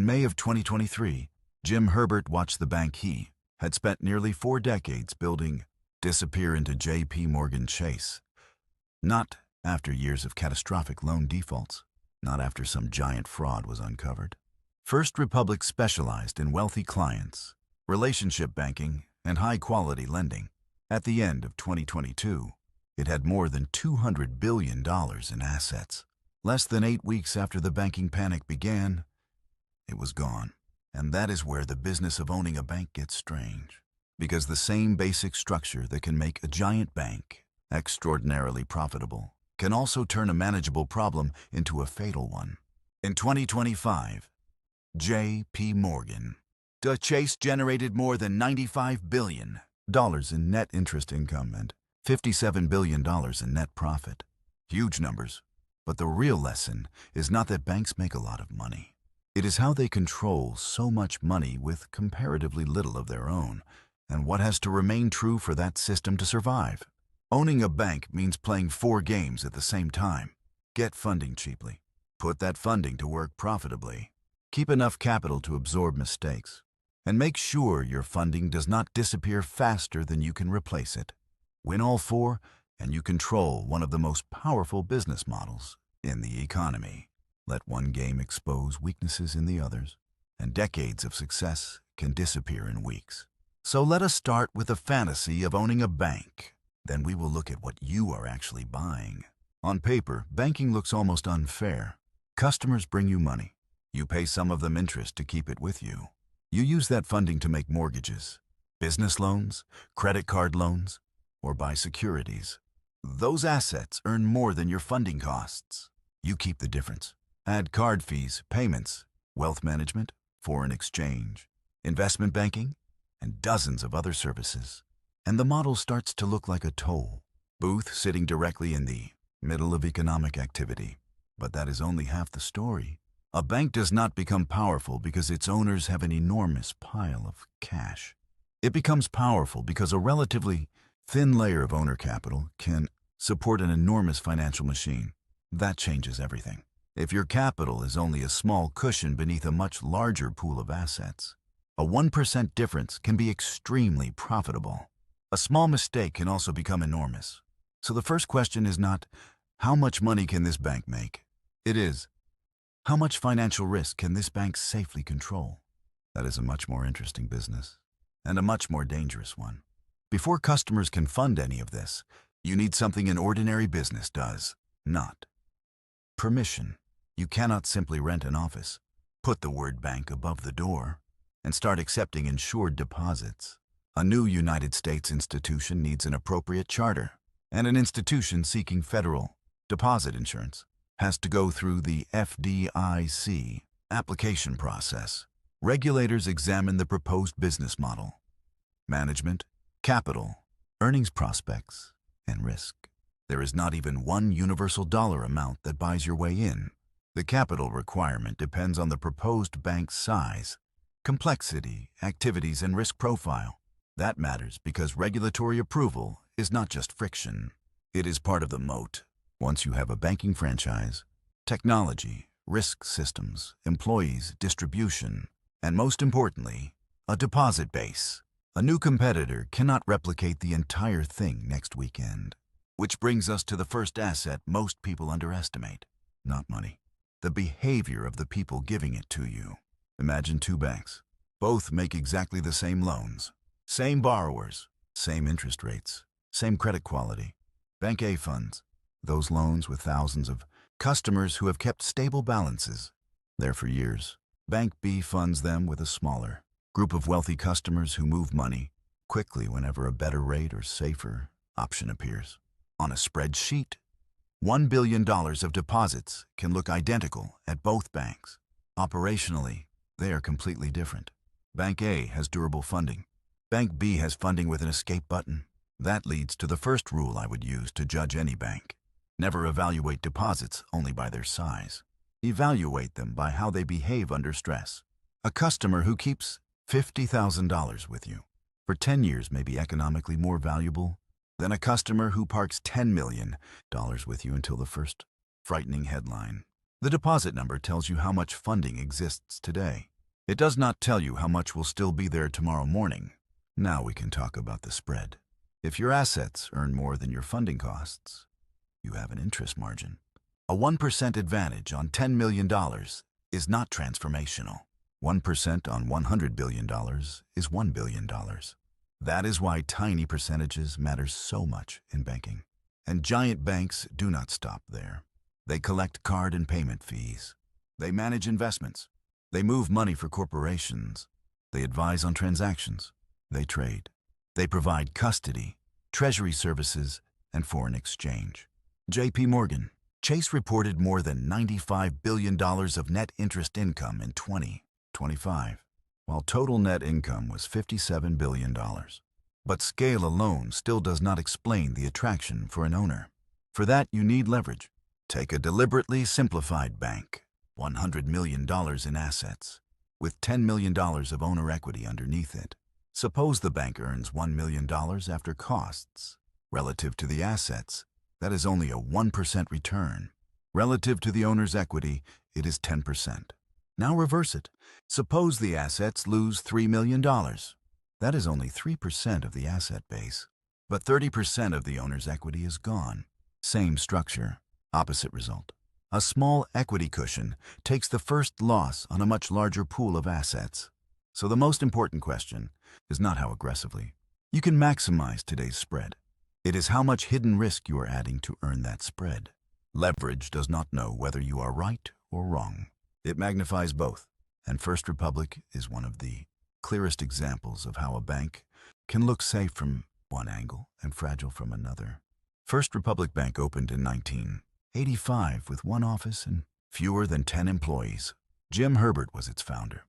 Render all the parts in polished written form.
In May of 2023, Jim Herbert watched the bank he had spent nearly 4 decades building disappear into J.P. Morgan Chase. Not after years of catastrophic loan defaults, not after some giant fraud was uncovered. First Republic specialized in wealthy clients, relationship banking, and high-quality lending. At the end of 2022, it had more than $200 billion in assets. Less than 8 weeks after the banking panic began, it was gone. And that is where the business of owning a bank gets strange. Because the same basic structure that can make a giant bank extraordinarily profitable can also turn a manageable problem into a fatal one. In 2025, J.P. Morgan Chase generated more than $95 billion in net interest income and $57 billion in net profit. Huge numbers. But the real lesson is not that banks make a lot of money. It is how they control so much money with comparatively little of their own, and what has to remain true for that system to survive. Owning a bank means playing 4 games at the same time. Get funding cheaply. Put that funding to work profitably. Keep enough capital to absorb mistakes. And make sure your funding does not disappear faster than you can replace it. Win all 4, and you control one of the most powerful business models in the economy. Let one game expose weaknesses in the others, and decades of success can disappear in weeks. So let us start with the fantasy of owning a bank. Then we will look at what you are actually buying. On paper, banking looks almost unfair. Customers bring you money. You pay some of them interest to keep it with you. You use that funding to make mortgages, business loans, credit card loans, or buy securities. Those assets earn more than your funding costs. You keep the difference. Add card fees, payments, wealth management, foreign exchange, investment banking, and dozens of other services. And the model starts to look like a toll booth sitting directly in the middle of economic activity. But that is only half the story. A bank does not become powerful because its owners have an enormous pile of cash. It becomes powerful because a relatively thin layer of owner capital can support an enormous financial machine. That changes everything. If your capital is only a small cushion beneath a much larger pool of assets, a 1% difference can be extremely profitable. A small mistake can also become enormous. So the first question is not, how much money can this bank make? It is, how much financial risk can this bank safely control? That is a much more interesting business, and a much more dangerous one. Before customers can fund any of this, you need something an ordinary business does not. Permission. You cannot simply rent an office, put the word bank above the door, and start accepting insured deposits. A new United States institution needs an appropriate charter, and an institution seeking federal deposit insurance has to go through the FDIC application process. Regulators examine the proposed business model, management, capital, earnings prospects, and risk. There is not even one universal dollar amount that buys your way in. The capital requirement depends on the proposed bank's size, complexity, activities, and risk profile. That matters because regulatory approval is not just friction. It is part of the moat. Once you have a banking franchise, technology, risk systems, employees, distribution, and most importantly, a deposit base, a new competitor cannot replicate the entire thing next weekend. Which brings us to the first asset most people underestimate. Not money. The behavior of the people giving it to you. Imagine 2 banks. Both make exactly the same loans. Same borrowers. Same interest rates. Same credit quality. Bank A funds those loans with thousands of customers who have kept stable balances there for years. Bank B funds them with a smaller group of wealthy customers who move money quickly whenever a better rate or safer option appears. On a spreadsheet, $1 billion of deposits can look identical at both banks. Operationally, they are completely different. Bank A has durable funding. Bank B has funding with an escape button. That leads to the first rule I would use to judge any bank. Never evaluate deposits only by their size. Evaluate them by how they behave under stress. A customer who keeps $50,000 with you for 10 years may be economically more valuable than a customer who parks $10 million with you until the first frightening headline. The deposit number tells you how much funding exists today. It does not tell you how much will still be there tomorrow morning. Now we can talk about the spread. If your assets earn more than your funding costs, you have an interest margin. A 1% advantage on $10 million is not transformational. 1% on $100 billion is $1 billion. That is why tiny percentages matter so much in banking. And giant banks do not stop there. They collect card and payment fees. They manage investments. They move money for corporations. They advise on transactions. They trade. They provide custody, treasury services, and foreign exchange. J.P. Morgan. Chase reported more than $95 billion of net interest income in 2025, while total net income was $57 billion. But scale alone still does not explain the attraction for an owner. For that, you need leverage. Take a deliberately simplified bank, $100 million in assets, with $10 million of owner equity underneath it. Suppose the bank earns $1 million after costs. Relative to the assets, that is only a 1% return. Relative to the owner's equity, it is 10%. Now reverse it. Suppose the assets lose $3 million. That is only 3% of the asset base. But 30% of the owner's equity is gone. Same structure, opposite result. A small equity cushion takes the first loss on a much larger pool of assets. So the most important question is not how aggressively you can maximize today's spread. It is how much hidden risk you are adding to earn that spread. Leverage does not know whether you are right or wrong. It magnifies both, and First Republic is one of the clearest examples of how a bank can look safe from one angle and fragile from another. First Republic Bank opened in 1985 with one office and fewer than 10 employees. Jim Herbert was its founder.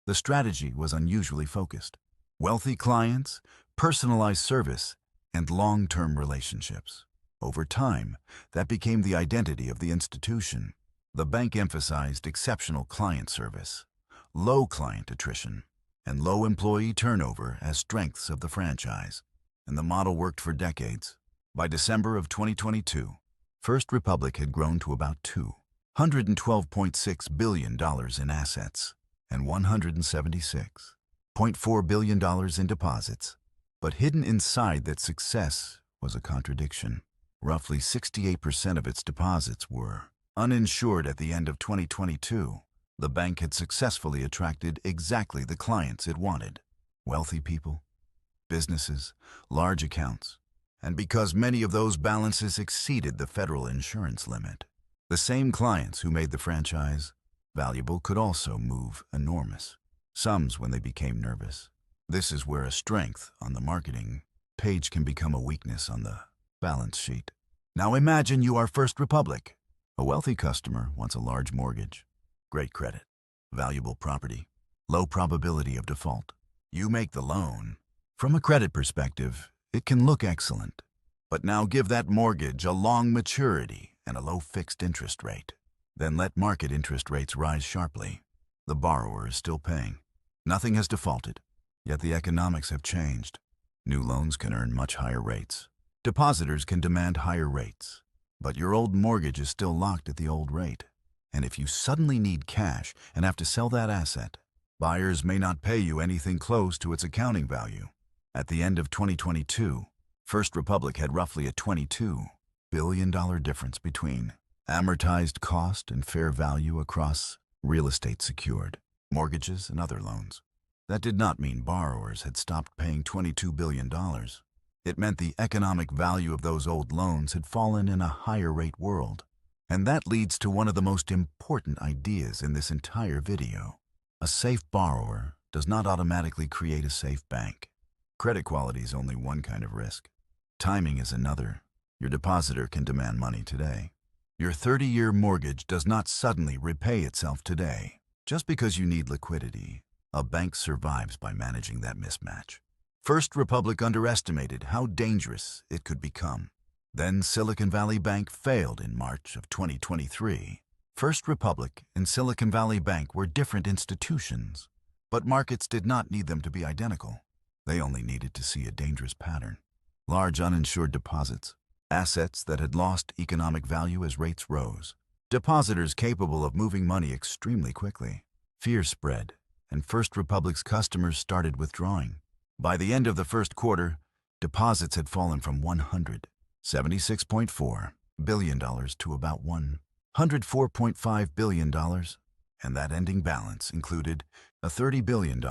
The strategy was unusually focused. Wealthy clients, personalized service, and long-term relationships. Over time, that became the identity of the institution. The bank emphasized exceptional client service, low client attrition, and low employee turnover as strengths of the franchise. And the model worked for decades. By December of 2022, First Republic had grown to about $212.6 billion in assets and $176.4 billion in deposits. But hidden inside that success was a contradiction. Roughly 68% of its deposits were uninsured at the end of 2022. The bank had successfully attracted exactly the clients it wanted. Wealthy people, businesses, large accounts. And because many of those balances exceeded the federal insurance limit, the same clients who made the franchise valuable could also move enormous sums when they became nervous. This is where a strength on the marketing page can become a weakness on the balance sheet. Now imagine you are First Republic. A wealthy customer wants a large mortgage, great credit, valuable property, low probability of default. You make the loan. From a credit perspective, it can look excellent. But now give that mortgage a long maturity and a low fixed interest rate. Then let market interest rates rise sharply. The borrower is still paying. Nothing has defaulted. Yet the economics have changed. New loans can earn much higher rates. Depositors can demand higher rates. But your old mortgage is still locked at the old rate. And if you suddenly need cash and have to sell that asset, buyers may not pay you anything close to its accounting value. At the end of 2022, First Republic had roughly a $22 billion difference between amortized cost and fair value across real estate secured, mortgages, and other loans. That did not mean borrowers had stopped paying $22 billion. It meant the economic value of those old loans had fallen in a higher rate world. And that leads to one of the most important ideas in this entire video. A safe borrower does not automatically create a safe bank. Credit quality is only one kind of risk. Timing is another. Your depositor can demand money today. Your 30-year mortgage does not suddenly repay itself today. Just because you need liquidity, a bank survives by managing that mismatch. First Republic underestimated how dangerous it could become. Then Silicon Valley Bank failed in March of 2023. First Republic and Silicon Valley Bank were different institutions, but markets did not need them to be identical. They only needed to see a dangerous pattern. Large uninsured deposits, assets that had lost economic value as rates rose, depositors capable of moving money extremely quickly. Fear spread, and First Republic's customers started withdrawing. By the end of the first quarter, deposits had fallen from $176.4 billion to about $104.5 billion, and that ending balance included a $30 billion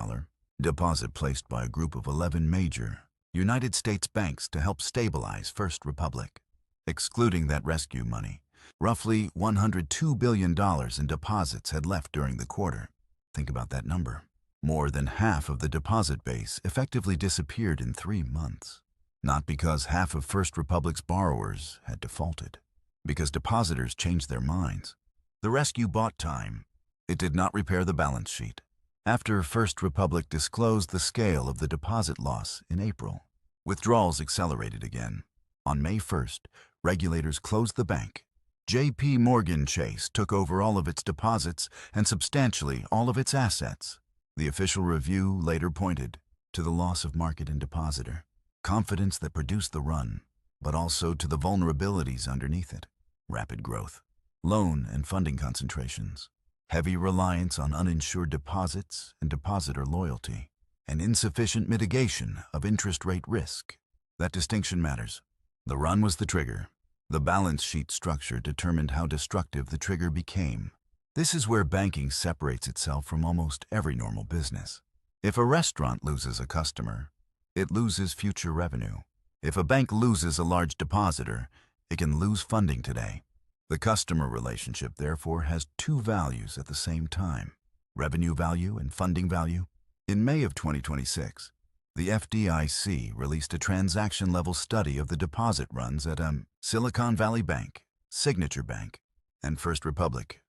deposit placed by a group of 11 major United States banks to help stabilize First Republic. Excluding that rescue money, roughly $102 billion in deposits had left during the quarter. Think about that number. More than half of the deposit base effectively disappeared in 3 months. Not because half of First Republic's borrowers had defaulted, because depositors changed their minds. The rescue bought time. It did not repair the balance sheet. After First Republic disclosed the scale of the deposit loss in April, withdrawals accelerated again. On May 1st, regulators closed the bank. J.P. Morgan Chase took over all of its deposits and substantially all of its assets. The official review later pointed to the loss of market and depositor confidence that produced the run, but also to the vulnerabilities underneath it: rapid growth, loan and funding concentrations, heavy reliance on uninsured deposits and depositor loyalty, and insufficient mitigation of interest rate risk. That distinction matters. The run was the trigger. The balance sheet structure determined how destructive the trigger became. This is where banking separates itself from almost every normal business. If a restaurant loses a customer, it loses future revenue. If a bank loses a large depositor, it can lose funding today. The customer relationship, therefore, has two values at the same time: revenue value and funding value. In May of 2026, the FDIC released a transaction-level study of the deposit runs at Silicon Valley Bank, Signature Bank, and First Republic.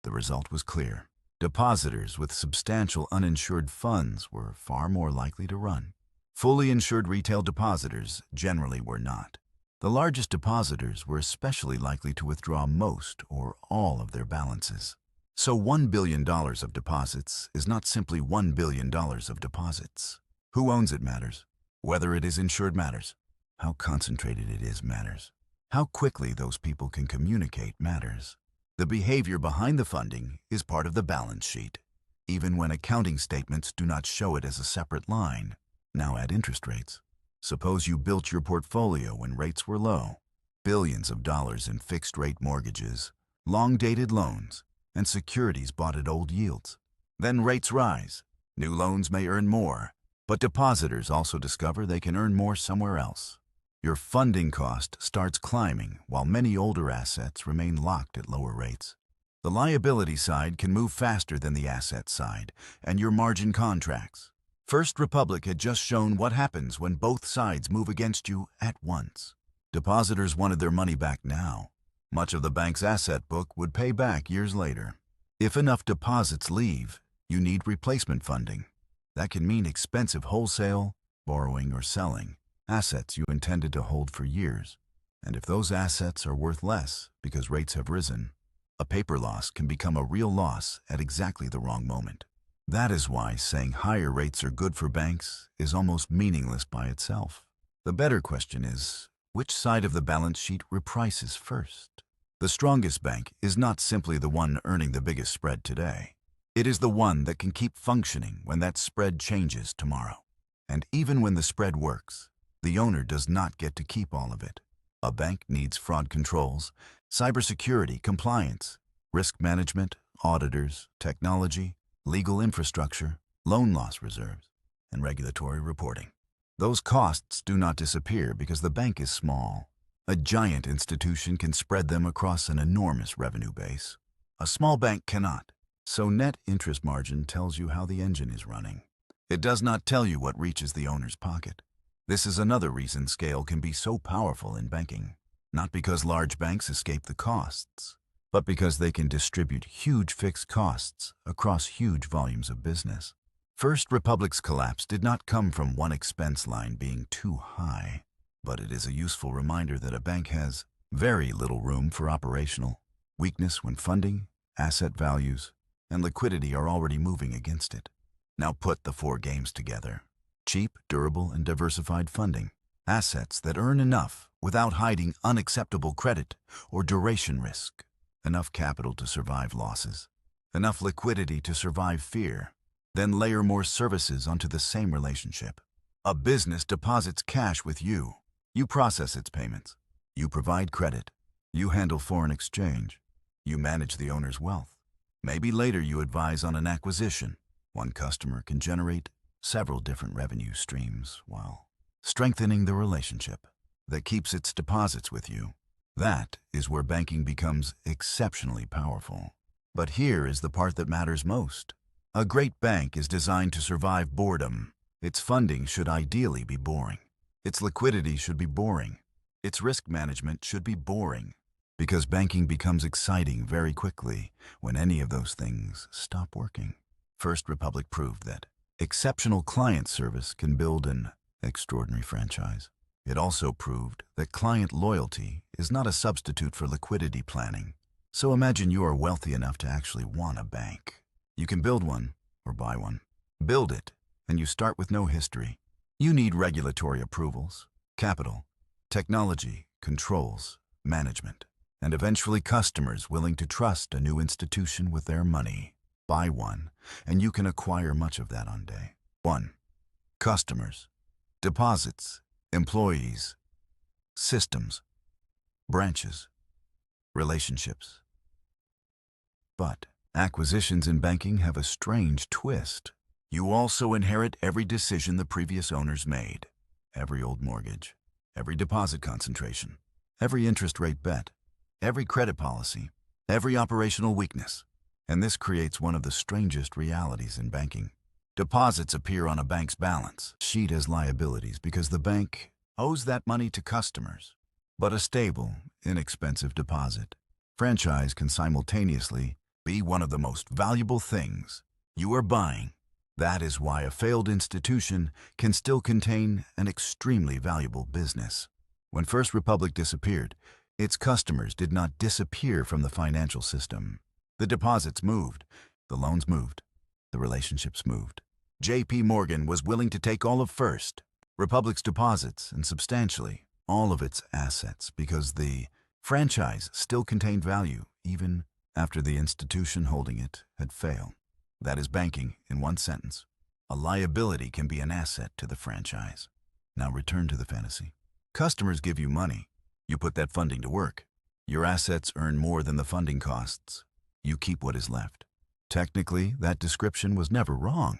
The result was clear. Depositors with substantial uninsured funds were far more likely to run. Fully insured retail depositors generally were not. The largest depositors were especially likely to withdraw most or all of their balances. So $1 billion of deposits is not simply $1 billion of deposits. Who owns it matters. Whether it is insured matters. How concentrated it is matters. How quickly those people can communicate matters. The behavior behind the funding is part of the balance sheet, even when accounting statements do not show it as a separate line. Now add interest rates. Suppose you built your portfolio when rates were low. Billions of dollars in fixed-rate mortgages, long-dated loans, and securities bought at old yields. Then rates rise. New loans may earn more, but depositors also discover they can earn more somewhere else. Your funding cost starts climbing while many older assets remain locked at lower rates. The liability side can move faster than the asset side, and your margin contracts. First Republic had just shown what happens when both sides move against you at once. Depositors wanted their money back now. Much of the bank's asset book would pay back years later. If enough deposits leave, you need replacement funding. That can mean expensive wholesale, borrowing, or selling assets you intended to hold for years. And if those assets are worth less because rates have risen, a paper loss can become a real loss at exactly the wrong moment. That is why saying higher rates are good for banks is almost meaningless by itself. The better question is, which side of the balance sheet reprices first? The strongest bank is not simply the one earning the biggest spread today. It is the one that can keep functioning when that spread changes tomorrow. And even when the spread works, the owner does not get to keep all of it. A bank needs fraud controls, cybersecurity, compliance, risk management, auditors, technology, legal infrastructure, loan loss reserves, and regulatory reporting. Those costs do not disappear because the bank is small. A giant institution can spread them across an enormous revenue base. A small bank cannot. So net interest margin tells you how the engine is running. It does not tell you what reaches the owner's pocket. This is another reason scale can be so powerful in banking. Not because large banks escape the costs, but because they can distribute huge fixed costs across huge volumes of business. First Republic's collapse did not come from one expense line being too high, but it is a useful reminder that a bank has very little room for operational weakness when funding, asset values, and liquidity are already moving against it. Now put the four games together: cheap, durable, and diversified funding, assets that earn enough without hiding unacceptable credit or duration risk, enough capital to survive losses, enough liquidity to survive fear, Then layer more services onto the same relationship. A business deposits cash with you. You process its payments. You provide credit. You handle foreign exchange. You manage the owner's wealth. Maybe later you advise on an acquisition. One customer can generate several different revenue streams while strengthening the relationship that keeps its deposits with you. That is where banking becomes exceptionally powerful. But here is the part that matters most. A great bank is designed to survive boredom. Its funding should ideally be boring. Its liquidity should be boring. Its risk management should be boring. Because banking becomes exciting very quickly when any of those things stop working. First Republic proved that exceptional client service can build an extraordinary franchise. It also proved that client loyalty is not a substitute for liquidity planning. So imagine you are wealthy enough to actually want a bank. You can build one or buy one. Build it, and you start with no history. You need regulatory approvals, capital, technology, controls, management, and eventually customers willing to trust a new institution with their money. Buy one, and you can acquire much of that on day 1. Customers, deposits, employees, systems, branches, relationships. But acquisitions in banking have a strange twist. You also inherit every decision the previous owners made, every old mortgage, every deposit concentration, every interest rate bet, every credit policy, every operational weakness. And this creates one of the strangest realities in banking. Deposits appear on a bank's balance sheet as liabilities because the bank owes that money to customers. But a stable, inexpensive deposit franchise can simultaneously be one of the most valuable things you are buying. That is why a failed institution can still contain an extremely valuable business. When First Republic disappeared, its customers did not disappear from the financial system. The deposits moved, the loans moved, the relationships moved. J.P. Morgan was willing to take all of First Republic's deposits and substantially all of its assets because the franchise still contained value even after the institution holding it had failed. That is banking in one sentence. A liability can be an asset to the franchise. Now return to the fantasy. Customers give you money. You put that funding to work. Your assets earn more than the funding costs. You keep what is left. Technically, that description was never wrong.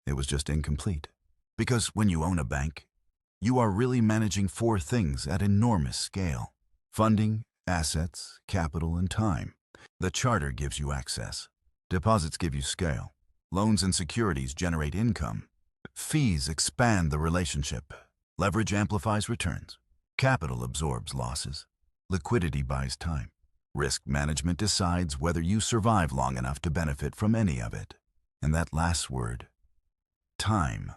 It was just incomplete. Because when you own a bank, you are really managing 4 things at enormous scale: funding, assets, capital, and time. The charter gives you access. Deposits give you scale. Loans and securities generate income. Fees expand the relationship. Leverage amplifies returns. Capital absorbs losses. Liquidity buys time. Risk management decides whether you survive long enough to benefit from any of it. And that last word, time,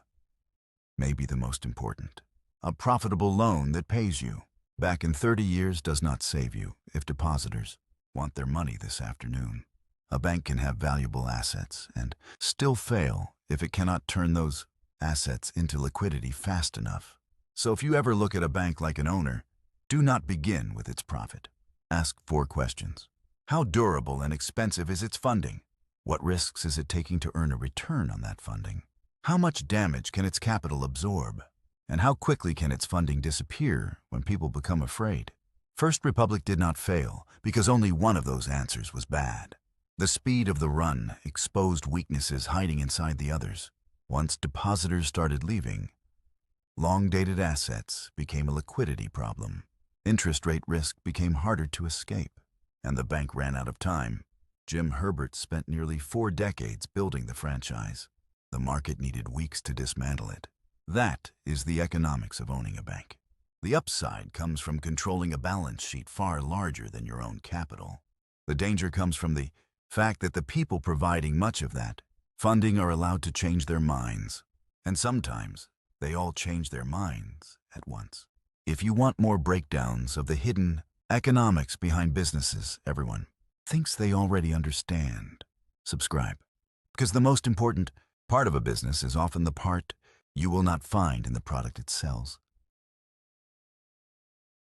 may be the most important. A profitable loan that pays you back in 30 years does not save you if depositors want their money this afternoon. A bank can have valuable assets and still fail if it cannot turn those assets into liquidity fast enough. So if you ever look at a bank like an owner, do not begin with its profit. Ask 4 questions. How durable and expensive is its funding? What risks is it taking to earn a return on that funding? How much damage can its capital absorb? And how quickly can its funding disappear when people become afraid? First Republic did not fail because only one of those answers was bad. The speed of the run exposed weaknesses hiding inside the others. Once depositors started leaving, long-dated assets became a liquidity problem. Interest rate risk became harder to escape, and the bank ran out of time. Jim Herbert spent nearly 4 decades building the franchise. The market needed weeks to dismantle it. That is the economics of owning a bank. The upside comes from controlling a balance sheet far larger than your own capital. The danger comes from the fact that the people providing much of that funding are allowed to change their minds. And sometimes they all change their minds at once. If you want more breakdowns of the hidden economics behind businesses everyone thinks they already understand, subscribe. Because the most important part of a business is often the part you will not find in the product it sells.